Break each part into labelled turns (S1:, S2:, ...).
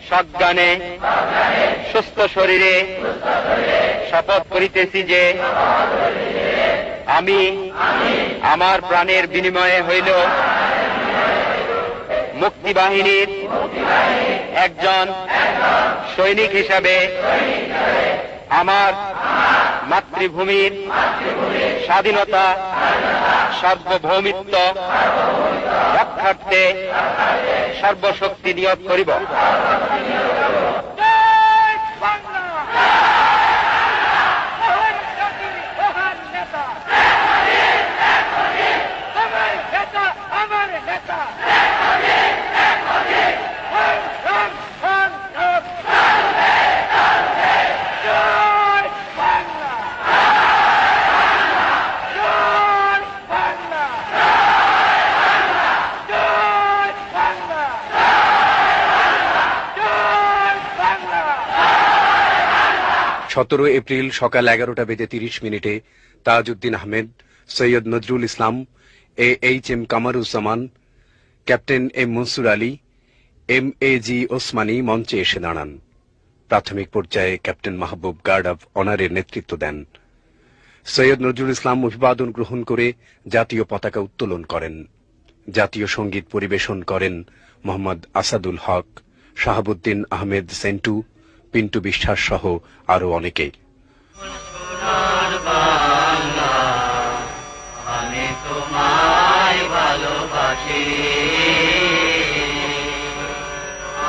S1: সজ্ঞানে সুস্থ শরীরে শপথ করিতেছি যে আমি আমার প্রাণের বিনিময়ে হইল মুক্তিবাহিনীর একজন সৈনিক হিসাবে আমার মাতৃভূমির স্বাধীনতা সার্বভৌমিত্ব রক্ষার্থে সর্বশক্তি নিয়োগ করিব।
S2: সতেরো এপ্রিল সকাল 11:30 Tajuddin Ahmed, Syed Nazrul Islam, AHM Kamaruzzaman, captain M Mansur Ali, MAG Osmani মঞ্চে এসে দাঁড়ান। প্রাথমিক পর্যায়ে ক্যাপ্টেন মাহবুব গার্ড অব অনারের নেতৃত্ব দেন। সৈয়দ নজরুল ইসলাম অভিবাদন গ্রহণ করে জাতীয় পতাকা উত্তোলন করেন। জাতীয় সঙ্গীত পরিবেশন করেন মোহাম্মদ আসাদুল হক, শাহাবুদ্দিন আহমেদ সেন্টু, পিন্টু বিশ্বাস সহ আরো অনেকে।
S3: আমি তোমায় ভালোবাসি,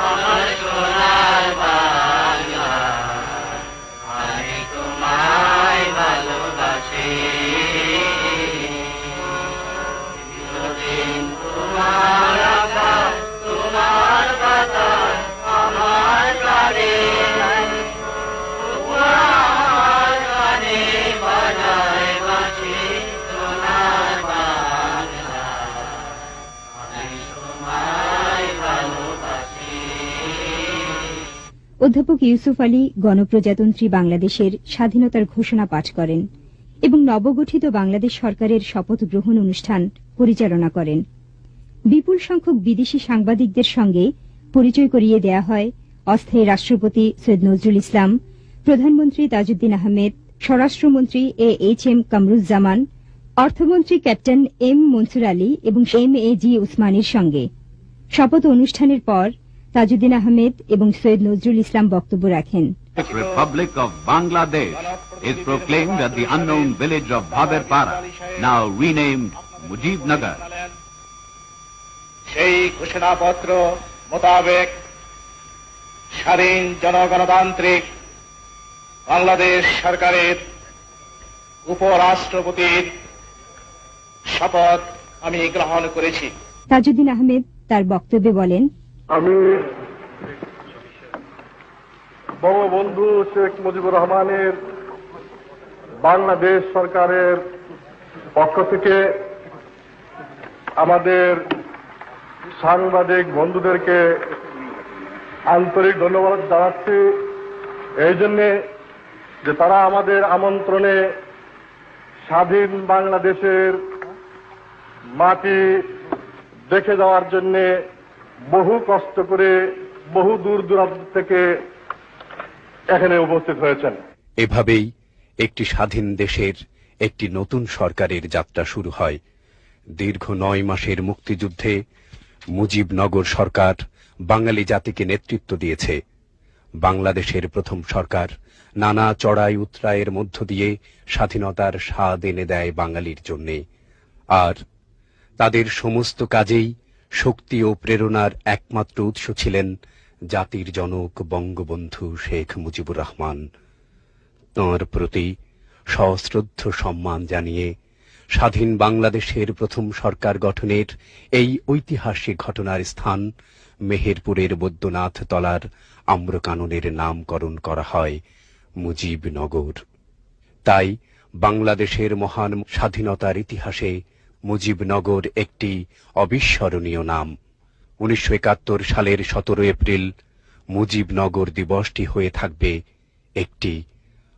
S3: আমার সোনার বাংলা, আমি তোমায় ভালোবাসি। চিরদিন তোমার আকাশ, তোমার বাতাস আমার প্রাণে,
S4: অধ্যাপক ইউসুফ আলী গণপ্রজাতন্ত্রী বাংলাদেশের স্বাধীনতার ঘোষণা পাঠ করেন এবং নবগঠিত বাংলাদেশ সরকারের শপথ গ্রহণ অনুষ্ঠান পরিচালনা করেন। বিপুল সংখ্যক বিদেশি সাংবাদিকদের সঙ্গে পরিচয় করিয়ে দেয়া হয় অস্থায়ী রাষ্ট্রপতি সৈয়দ নজরুল ইসলাম, প্রধানমন্ত্রী তাজউদ্দিন আহমেদ, স্বরাষ্ট্রমন্ত্রী AHM কামরুজ্জামান, অর্থমন্ত্রী ক্যাপ্টেন M মনসুর আলী এবং MAG ওসমানীর সঙ্গে। শপথ অনুষ্ঠানের পর তাজউদ্দিন আহমেদ এবং সৈয়দ নজরুল ইসলাম বক্তব্য রাখেন।
S5: Republic of Bangladesh is proclaimed at the unknown village of Bhaberpara, now renamed Mujibnagar.
S1: সেই ঘোষণাপত্র মোতাবেক স্বাধীন জনগণতান্ত্রিক বাংলাদেশ সরকারের উপরাষ্ট্রপতির শপথ আমি গ্রহণ করেছি।
S4: তাজউদ্দিন আহমেদ তার বক্তব্যে বলেন,
S6: আমি বঙ্গবন্ধু শেখ মুজিবুর রহমানের বাংলাদেশ সরকারের পক্ষ থেকে আমাদের সাংবাদিক বন্ধুদেরকে আন্তরিক ধন্যবাদ জানাচ্ছি এই জন্যে যে তারা আমাদের আমন্ত্রণে স্বাধীন বাংলাদেশের মাটি দেখে যাওয়ার জন্য বহু কষ্ট করে বহু দূর দূরান্ত থেকে এখানে উপস্থিত হয়েছেন।
S2: এভাবেই একটি স্বাধীন দেশের একটি নতুন সরকারের যাত্রা শুরু হয়। দীর্ঘ 9 মাসের মুক্তিযুদ্ধে মুজিবনগর সরকার বাঙালি জাতিকে নেতৃত্ব দিয়েছে। বাংলাদেশের প্রথম সরকার নানা চড়াই উতরাইয়ের মধ্য দিয়ে স্বাধীনতার স্বাদ এনে দেয় বাঙালির জন্য। আর তাদের সমস্ত কাজেই শক্তি ও প্রেরণার একমাত্র উৎস ছিলেন জাতির জনক বঙ্গবন্ধু শেখ মুজিবুর রহমান। তাঁর প্রতি সশ্রদ্ধ সম্মান জানিয়ে স্বাধীন বাংলাদেশের প্রথম সরকার গঠনের এই ঐতিহাসিক ঘটনার স্থান মেহেরপুরের বৈদ্যনাথ তলার আম্রকাননের নামকরণ করা হয় মুজিবনগর। তাই বাংলাদেশের মহান স্বাধীনতার ইতিহাসে মুজিবনগর একটি অবিস্মরণীয় নাম। 1971 সালের 17 এপ্রিল মুজিবনগর দিবসটি হয়ে থাকবে একটি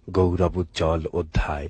S2: গৌরবোজ্জ্বল অধ্যায়।